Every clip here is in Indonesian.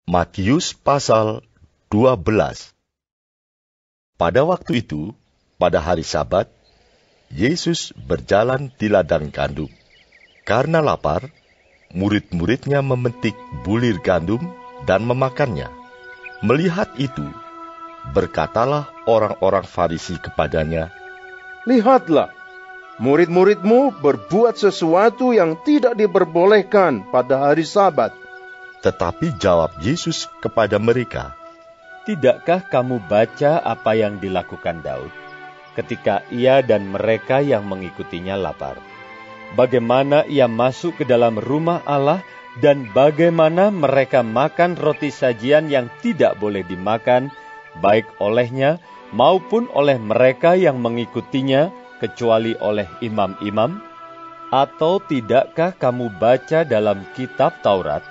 Matius pasal 12. Pada waktu itu, pada hari Sabat, Yesus berjalan di ladang gandum. Karena lapar, murid-muridnya memetik bulir gandum dan memakannya. Melihat itu, berkatalah orang-orang Farisi kepadanya, "Lihatlah, murid-muridmu berbuat sesuatu yang tidak diperbolehkan pada hari Sabat." Tetapi jawab Yesus kepada mereka, "Tidakkah kamu baca apa yang dilakukan Daud ketika ia dan mereka yang mengikutinya lapar? Bagaimana ia masuk ke dalam rumah Allah dan bagaimana mereka makan roti sajian yang tidak boleh dimakan, baik olehnya maupun oleh mereka yang mengikutinya, kecuali oleh imam-imam? Atau tidakkah kamu baca dalam kitab Taurat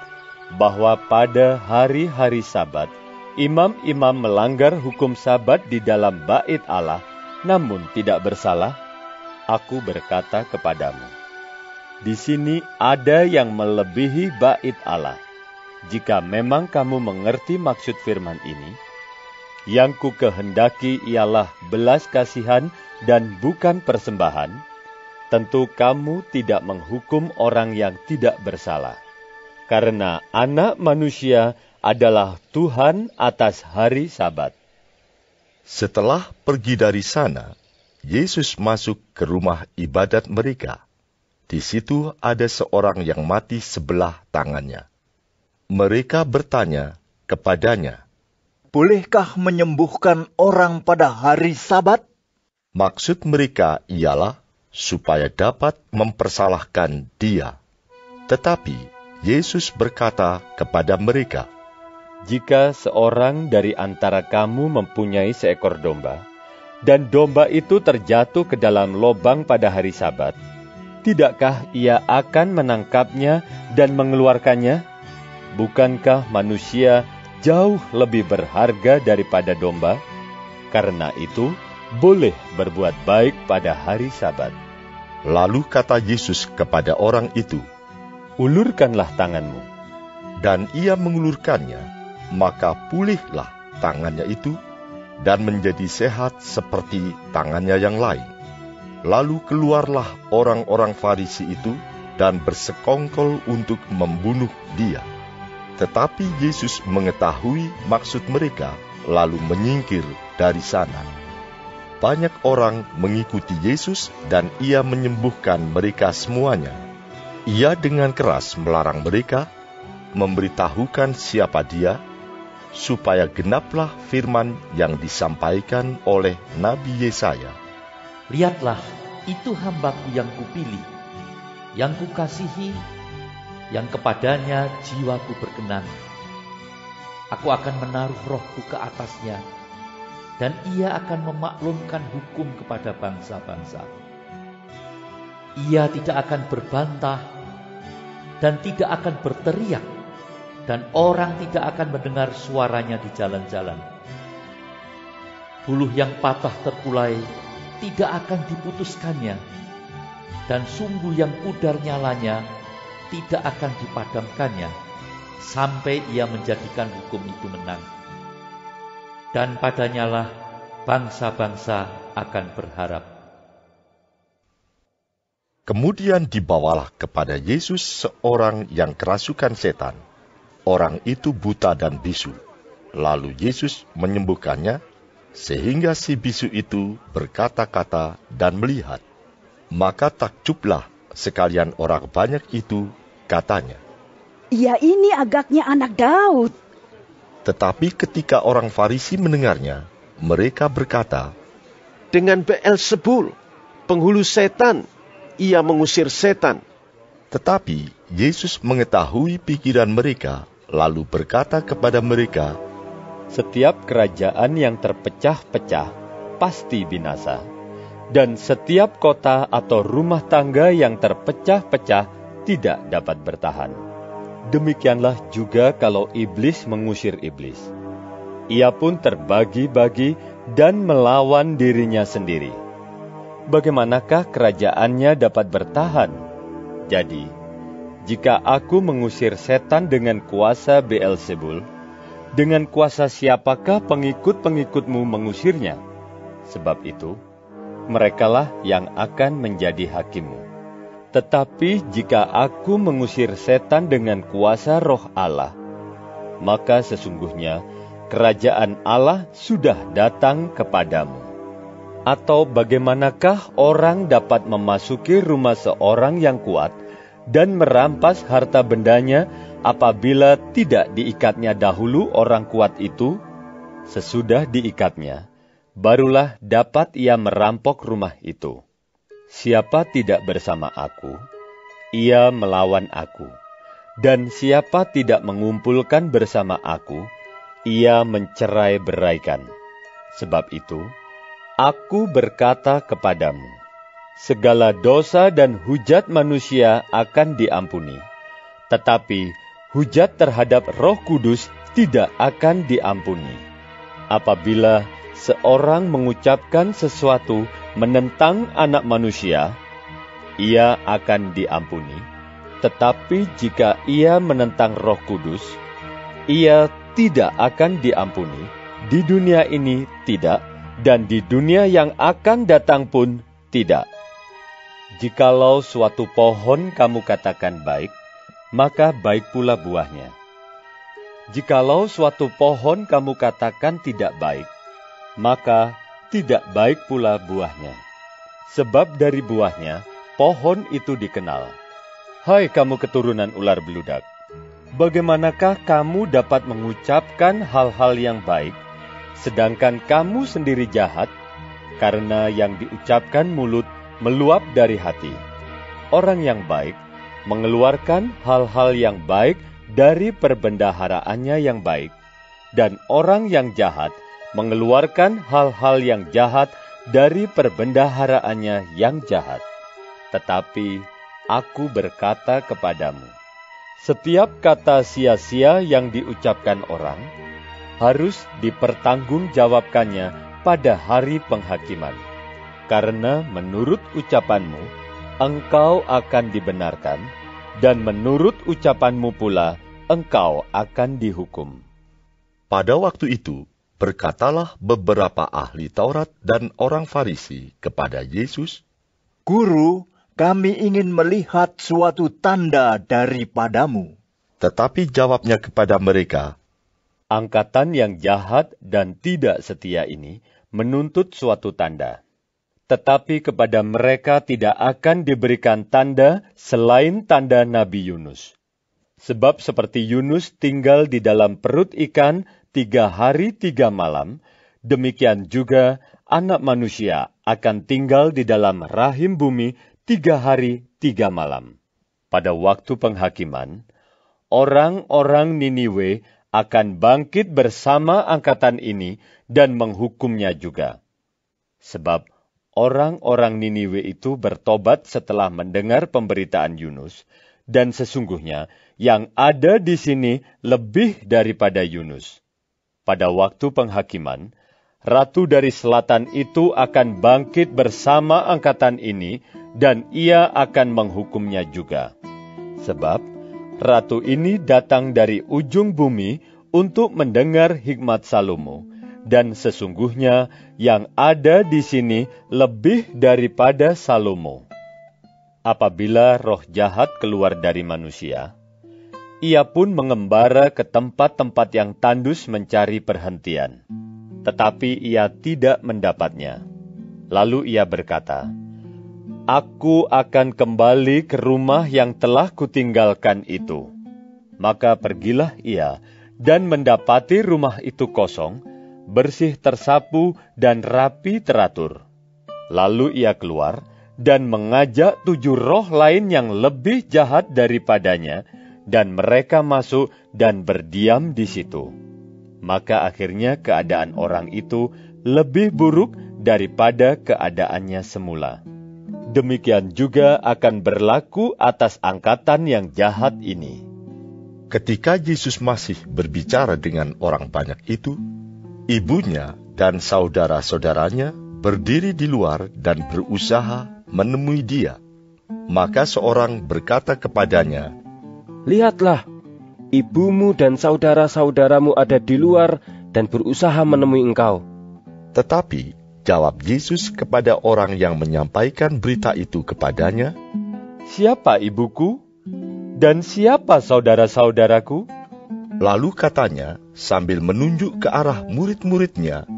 bahwa pada hari-hari Sabat, imam-imam melanggar hukum Sabat di dalam bait Allah, namun tidak bersalah? Aku berkata kepadamu, di sini ada yang melebihi bait Allah. Jika memang kamu mengerti maksud firman ini, yang ku kehendaki ialah belas kasihan dan bukan persembahan, tentu kamu tidak menghukum orang yang tidak bersalah. Karena Anak Manusia adalah Tuhan atas hari Sabat." Setelah pergi dari sana, Yesus masuk ke rumah ibadat mereka. Di situ ada seorang yang mati sebelah tangannya. Mereka bertanya kepadanya, "Bolehkah menyembuhkan orang pada hari Sabat?" Maksud mereka ialah supaya dapat mempersalahkan dia. Tetapi Yesus berkata kepada mereka, "Jika seorang dari antara kamu mempunyai seekor domba, dan domba itu terjatuh ke dalam lobang pada hari Sabat, tidakkah ia akan menangkapnya dan mengeluarkannya? Bukankah manusia jauh lebih berharga daripada domba? Karena itu, boleh berbuat baik pada hari Sabat." Lalu kata Yesus kepada orang itu, "Ulurkanlah tanganmu." dan ia mengulurkannya, maka pulihlah tangannya itu dan menjadi sehat seperti tangannya yang lain. Lalu keluarlah orang-orang Farisi itu dan bersekongkol untuk membunuh dia. Tetapi Yesus mengetahui maksud mereka, lalu menyingkir dari sana. Banyak orang mengikuti Yesus dan ia menyembuhkan mereka semuanya. Ia dengan keras melarang mereka memberitahukan siapa dia, supaya genaplah firman yang disampaikan oleh Nabi Yesaya. "Lihatlah, itu hamba-Ku yang Kupilih, yang Kukasihi, yang kepadanya jiwa-Ku berkenan. Aku akan menaruh roh-Ku ke atasnya, dan ia akan memaklumkan hukum kepada bangsa-bangsa. Ia tidak akan berbantah dan tidak akan berteriak, dan orang tidak akan mendengar suaranya di jalan-jalan. Buluh yang patah terkulai tidak akan diputuskannya, dan sumbu yang pudar nyalanya tidak akan dipadamkannya, sampai ia menjadikan hukum itu menang. Dan padanyalah bangsa-bangsa akan berharap." Kemudian dibawalah kepada Yesus seorang yang kerasukan setan. Orang itu buta dan bisu. Lalu Yesus menyembuhkannya, sehingga si bisu itu berkata-kata dan melihat. Maka takjublah sekalian orang banyak itu, katanya, "Ia ini agaknya anak Daud." Tetapi ketika orang Farisi mendengarnya, mereka berkata, Dengan Beelzebul, penghulu setan, ia mengusir setan. Tetapi Yesus mengetahui pikiran mereka, lalu berkata kepada mereka, Setiap kerajaan yang terpecah-pecah pasti binasa, dan setiap kota atau rumah tangga yang terpecah-pecah tidak dapat bertahan. Demikianlah juga kalau iblis mengusir iblis. Ia pun terbagi-bagi dan melawan dirinya sendiri. Bagaimanakah kerajaannya dapat bertahan? Jadi, jika aku mengusir setan dengan kuasa Beelzebul, dengan kuasa siapakah pengikut-pengikutmu mengusirnya? Sebab itu, merekalah yang akan menjadi hakimmu. Tetapi jika aku mengusir setan dengan kuasa Roh Allah, maka sesungguhnya kerajaan Allah sudah datang kepadamu. Atau bagaimanakah orang dapat memasuki rumah seorang yang kuat dan merampas harta bendanya apabila tidak diikatnya dahulu orang kuat itu? Sesudah diikatnya, barulah dapat ia merampok rumah itu. Siapa tidak bersama aku, ia melawan aku. Dan siapa tidak mengumpulkan bersama aku, ia mencerai-beraikan. Sebab itu, aku berkata kepadamu, segala dosa dan hujat manusia akan diampuni, tetapi hujat terhadap Roh Kudus tidak akan diampuni. Apabila seorang mengucapkan sesuatu menentang Anak Manusia, ia akan diampuni. Tetapi jika ia menentang Roh Kudus, ia tidak akan diampuni, di dunia ini tidak, dan di dunia yang akan datang pun tidak. Jikalau suatu pohon kamu katakan baik, maka baik pula buahnya. Jikalau suatu pohon kamu katakan tidak baik, maka tidak baik pula buahnya. Sebab dari buahnya, pohon itu dikenal. Hai kamu keturunan ular beludak, bagaimanakah kamu dapat mengucapkan hal-hal yang baik, sedangkan kamu sendiri jahat? Karena yang diucapkan mulut meluap dari hati. Orang yang baik mengeluarkan hal-hal yang baik dari perbendaharaannya yang baik, dan orang yang jahat mengeluarkan hal-hal yang jahat dari perbendaharaannya yang jahat. Tetapi aku berkata kepadamu, setiap kata sia-sia yang diucapkan orang harus dipertanggungjawabkannya pada hari penghakiman. Karena menurut ucapanmu, engkau akan dibenarkan, dan menurut ucapanmu pula, engkau akan dihukum. Pada waktu itu, berkatalah beberapa ahli Taurat dan orang Farisi kepada Yesus, Guru, kami ingin melihat suatu tanda daripadamu. tetapi jawabnya kepada mereka, Angkatan yang jahat dan tidak setia ini menuntut suatu tanda. Tetapi kepada mereka tidak akan diberikan tanda selain tanda Nabi Yunus. Sebab seperti Yunus tinggal di dalam perut ikan 3 hari 3 malam, demikian juga Anak Manusia akan tinggal di dalam rahim bumi 3 hari 3 malam. Pada waktu penghakiman, orang-orang Niniwe akan bangkit bersama angkatan ini dan menghukumnya juga. Sebab orang-orang Niniwe itu bertobat setelah mendengar pemberitaan Yunus, dan sesungguhnya yang ada di sini lebih daripada Yunus. Pada waktu penghakiman, Ratu dari Selatan itu akan bangkit bersama angkatan ini, dan ia akan menghukumnya juga. Sebab Ratu ini datang dari ujung bumi untuk mendengar hikmat Salomo, dan sesungguhnya yang ada di sini lebih daripada Salomo. Apabila roh jahat keluar dari manusia, ia pun mengembara ke tempat-tempat yang tandus mencari perhentian, tetapi ia tidak mendapatnya. Lalu ia berkata, Aku akan kembali ke rumah yang telah kutinggalkan itu. Maka pergilah ia dan mendapati rumah itu kosong, bersih tersapu dan rapi teratur. Lalu ia keluar dan mengajak 7 roh lain yang lebih jahat daripadanya, dan mereka masuk dan berdiam di situ. Maka akhirnya keadaan orang itu lebih buruk daripada keadaannya semula. Demikian juga akan berlaku atas angkatan yang jahat ini. Ketika Yesus masih berbicara dengan orang banyak itu, ibunya dan saudara-saudaranya berdiri di luar dan berusaha menemui dia. Maka seorang berkata kepadanya, Lihatlah, ibumu dan saudara-saudaramu ada di luar dan berusaha menemui engkau." Tetapi jawab Yesus kepada orang yang menyampaikan berita itu kepadanya, "Siapa ibuku? Dan siapa saudara-saudaraku?" Lalu katanya sambil menunjuk ke arah murid-muridnya,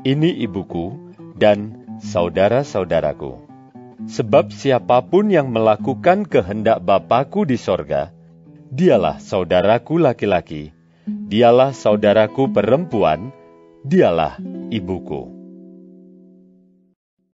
"Ini ibuku dan saudara-saudaraku. Sebab siapapun yang melakukan kehendak Bapa-Ku di sorga, dialah saudaraku laki-laki, dialah saudaraku perempuan, dialah ibuku."